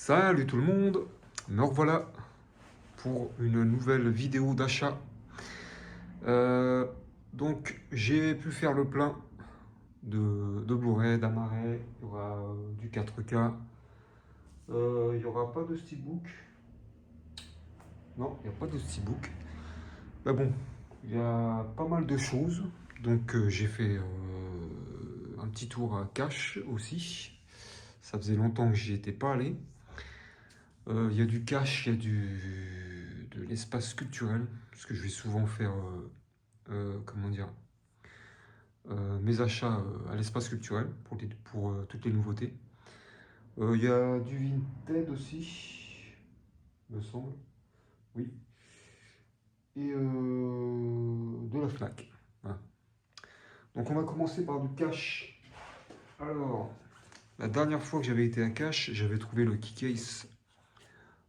Salut tout le monde, me revoilà pour une nouvelle vidéo d'achat. Euh, donc j'ai pu faire le plein de Blu-ray, d'Amaray, il y aura du 4K, il n'y aura pas de steelbook, non il n'y a pas de steelbook, mais bon, il y a pas mal de choses, donc j'ai fait un petit tour à Cash aussi, ça faisait longtemps que j'y étais pas allé. Il y a du cash, il y a de l'espace culturel, parce que je vais souvent faire, comment dire, mes achats à l'espace culturel pour toutes les nouveautés. Il y a du Vinted aussi, me semble, oui, et de la Fnac. Voilà. Donc on va commencer par du cash. Alors, la dernière fois que j'avais été à cash, j'avais trouvé le Keycase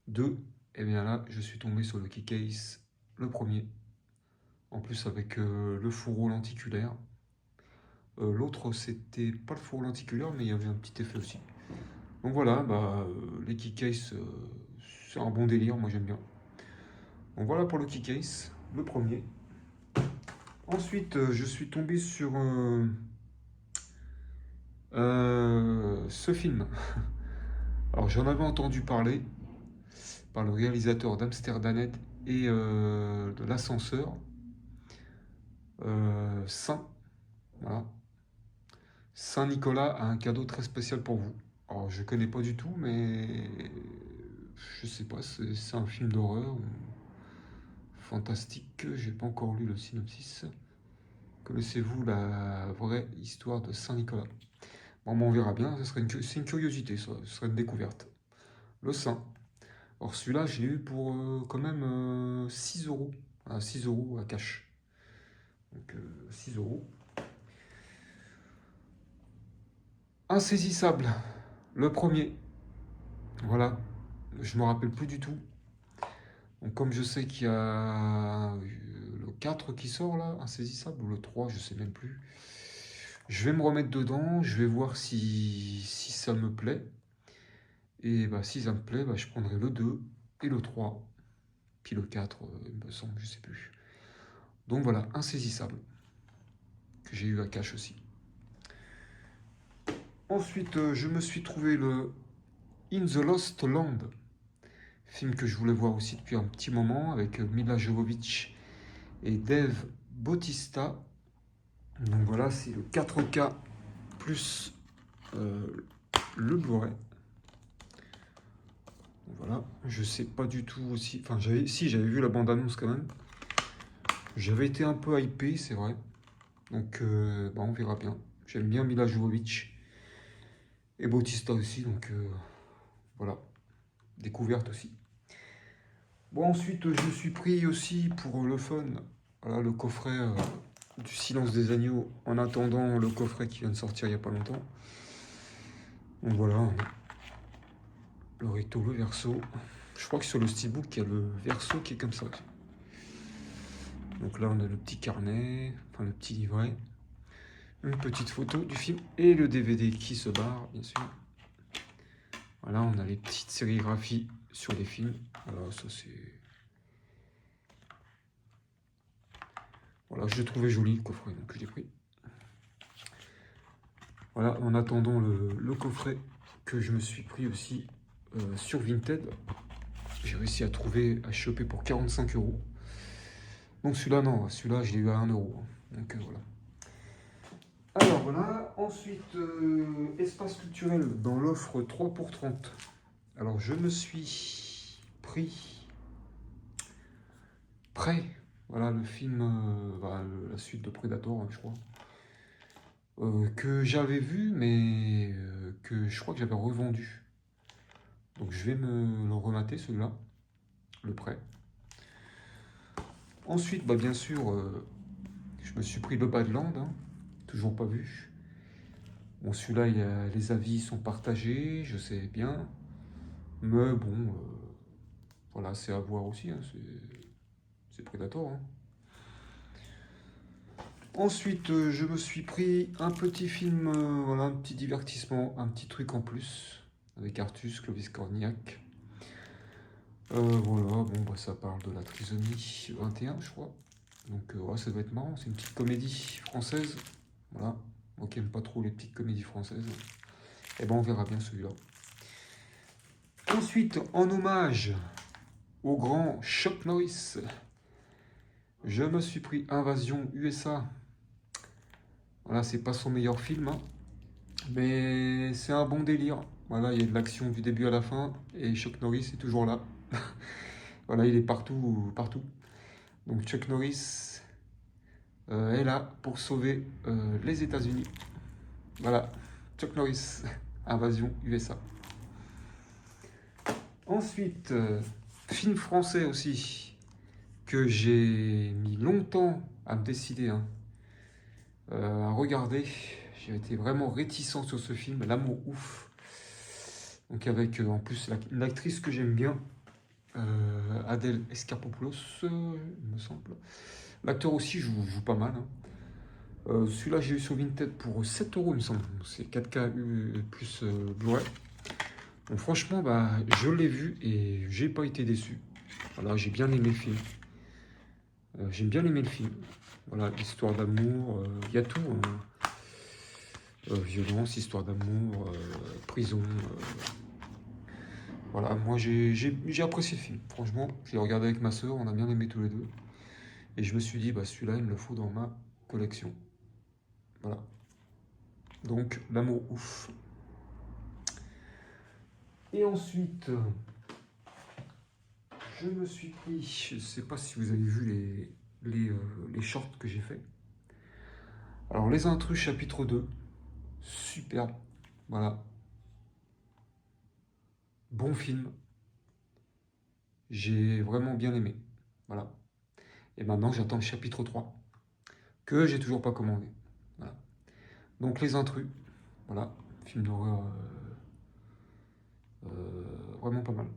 2. Et bien là, je suis tombé sur le Keycase, le premier. En plus avec le fourreau lenticulaire. L'autre c'était pas le fourreau lenticulaire mais il y avait un petit effet aussi. Donc voilà, les keycase c'est un bon délire, moi j'aime bien. Donc voilà pour le keycase, le premier. Ensuite je suis tombé sur ce film. Alors j'en avais entendu parler par le réalisateur d'Amsterdam et de l'ascenseur. Saint, voilà. Saint-Nicolas a un cadeau très spécial pour vous. Alors, je connais pas du tout, mais je sais pas, c'est un film d'horreur ou fantastique. J'ai pas encore lu le synopsis. Connaissez-vous la vraie histoire de Saint-Nicolas? Bon, on verra bien, c'est une curiosité, ça, ce serait une découverte. Le Saint. Alors, celui-là, je l'ai eu pour quand même 6 euros. Ah, 6 euros à cash. Donc, 6 euros. Insaisissable. Le premier. Voilà. Je me rappelle plus du tout. Donc, comme je sais qu'il y a le 4 qui sort là, insaisissable, ou le 3, je sais même plus. Je vais me remettre dedans, je vais voir si ça me plaît. Et si ça me plaît, je prendrai le 2 et le 3. Puis le 4, il me semble, je sais plus. Donc voilà, insaisissable. Que j'ai eu à cash aussi. Ensuite, je me suis trouvé le In the Lost Land. Film que je voulais voir aussi depuis un petit moment avec Mila Jovovich et Dave Bautista. Donc voilà, c'est le 4K plus euh, le Blu-ray. Voilà, je sais pas du tout aussi. Enfin, j'avais vu la bande-annonce quand même. J'avais été un peu hypé, c'est vrai. Donc, on verra bien. J'aime bien Mila Jovovich et Bautista aussi, donc voilà, découverte aussi. Bon, ensuite, je suis pris aussi pour le fun. Voilà, le coffret du Silence des Agneaux, en attendant le coffret qui vient de sortir il n'y a pas longtemps. Donc voilà, le recto, le verso. Je crois que sur le steelbook, il y a le verso qui est comme ça aussi. Donc là, on a le petit carnet, enfin le petit livret, une petite photo du film et le DVD qui se barre, bien sûr. Voilà, on a les petites sérigraphies sur les films. Voilà, ça c'est... Voilà, je l'ai trouvé joli le coffret, donc je l'ai pris. Voilà, en attendant le coffret que je me suis pris aussi sur Vinted. J'ai réussi à trouver, à choper pour 45 euros. Donc celui-là, non, celui-là, je l'ai eu à 1 euro. Donc voilà. Alors voilà, ensuite, espace culturel dans l'offre 3 pour 30. Alors je me suis pris Prêt, voilà le film, la suite de Predator, hein, je crois, que j'avais vu, mais que je crois que j'avais revendu. Donc je vais me le remater celui-là, le prêt. Ensuite, bien sûr, je me suis pris le Badland, hein, toujours pas vu. Bon, celui-là, les avis sont partagés, je sais bien. Mais bon, voilà, c'est à voir aussi, hein, c'est Predator. Hein. Ensuite, je me suis pris un petit film, voilà, un petit divertissement, un petit truc en plus. avec Artus, Clovis Cornillac. Voilà, bon, bah, ça parle de la trisomie 21, je crois. Donc, ouais, ça doit être marrant. C'est une petite comédie française. Voilà. Moi qui n'aime pas trop les petites comédies françaises. Et ben, on verra bien celui-là. Ensuite, en hommage au grand Chuck Norris, je me suis pris Invasion USA. Voilà, c'est pas son meilleur film, hein, mais c'est un bon délire. Voilà, il y a de l'action du début à la fin, et Chuck Norris est toujours là. Voilà, il est partout, partout. Donc Chuck Norris est là pour sauver les États-Unis. Voilà, Chuck Norris, Invasion USA. Ensuite, film français aussi, que j'ai mis longtemps à me décider à regarder. J'ai été vraiment réticent sur ce film, L'amour ouf. Donc avec en plus une actrice que j'aime bien, Adèle Escarpopoulos, il me semble. L'acteur aussi joue pas mal. Hein. Celui-là, j'ai eu sur Vinted pour 7 €, il me semble. C'est 4K plus Blu-ray. Donc franchement, bah, je l'ai vu et j'ai pas été déçu. Voilà, j'ai bien aimé le film. J'ai bien aimé le film. Voilà, histoire d'amour, il y a tout. Hein. Violence, histoire d'amour, prison. Voilà, moi j'ai apprécié le film. Franchement, je l'ai regardé avec ma soeur, on a bien aimé tous les deux. Et je me suis dit, bah celui-là, il me le faut dans ma collection. Voilà. Donc, L'amour ouf. Et ensuite, je me suis pris, je ne sais pas si vous avez vu les shorts que j'ai fait. Alors, Les Intrus, chapitre 2. Superbe. Voilà. Bon film. J'ai vraiment bien aimé. Voilà. Et maintenant, j'attends le chapitre 3, que j'ai toujours pas commandé. Voilà. Donc, Les Intrus. Voilà. Film d'horreur vraiment pas mal.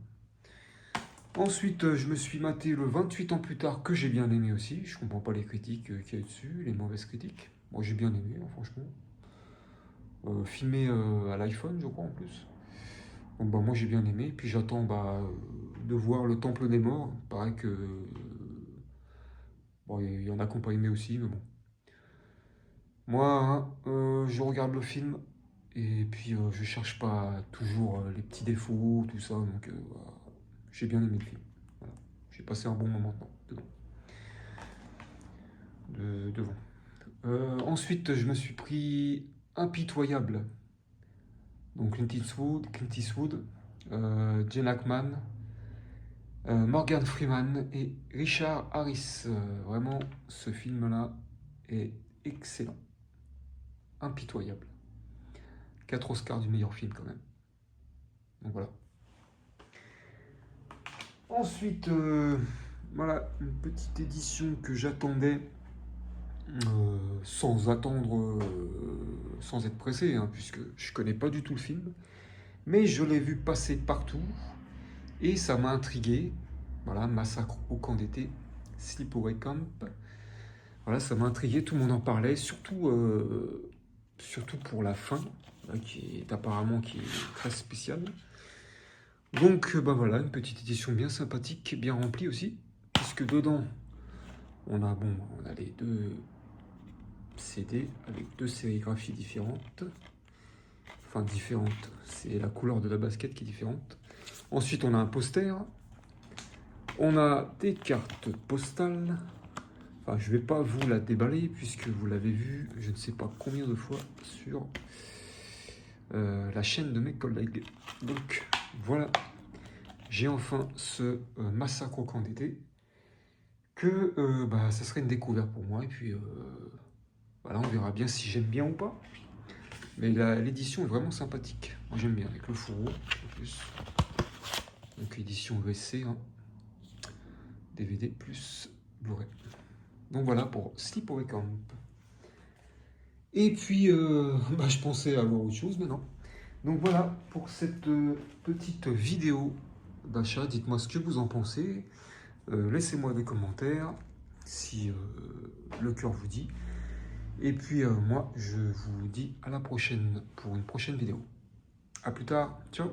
Ensuite, je me suis maté le 28 ans plus tard, que j'ai bien aimé aussi. Je comprends pas les critiques qu'il y a dessus, les mauvaises critiques. Moi, j'ai bien aimé, hein, franchement. Filmé à l'iPhone, je crois, en plus. Donc, bah, moi, j'ai bien aimé. Puis, j'attends de voir Le Temple des Morts. Pareil que... bon, il y en a qui n'ont pas aimé aussi, mais bon. Moi, hein, je regarde le film, et puis je cherche pas toujours les petits défauts, tout ça. Donc, voilà. J'ai bien aimé le film. Voilà. J'ai passé un bon moment dedans. Devant. Ensuite, je me suis pris Impitoyable. Donc Clint Eastwood, Gene Hackman, Morgan Freeman et Richard Harris. Vraiment, ce film-là est excellent. Impitoyable. 4 Oscars du meilleur film quand même. Donc voilà. Ensuite, voilà, une petite édition que j'attendais sans attendre, sans être pressé, hein, puisque je connais pas du tout le film, mais je l'ai vu passer partout et ça m'a intrigué. Voilà, Massacre au camp d'été, Sleepaway Camp. Voilà, ça m'a intrigué, tout le monde en parlait, surtout pour la fin, là, qui est très spéciale. Donc, bah voilà, une petite édition bien sympathique, bien remplie aussi, puisque dedans, on a les 2 CD avec 2 sérigraphies différentes. Enfin, différentes, c'est la couleur de la basket qui est différente. Ensuite, on a un poster. On a des cartes postales. Enfin, je ne vais pas vous la déballer, puisque vous l'avez vu, je ne sais pas combien de fois, sur la chaîne de mes collègues. Donc, voilà. J'ai enfin ce Massacre au camp d'été, que ça serait une découverte pour moi. Et puis, voilà, on verra bien si j'aime bien ou pas. Mais l'édition est vraiment sympathique. Moi, j'aime bien, avec le fourreau, en plus. Donc, édition ESC, hein. DVD plus Blu-ray. Donc, voilà pour Sleepaway Camp. Et puis, je pensais avoir autre chose, mais non. Donc, voilà pour cette petite vidéo d'achat. Dites-moi ce que vous en pensez. Laissez-moi des commentaires si le cœur vous dit. Et puis moi, je vous dis à la prochaine pour une prochaine vidéo. A plus tard, ciao!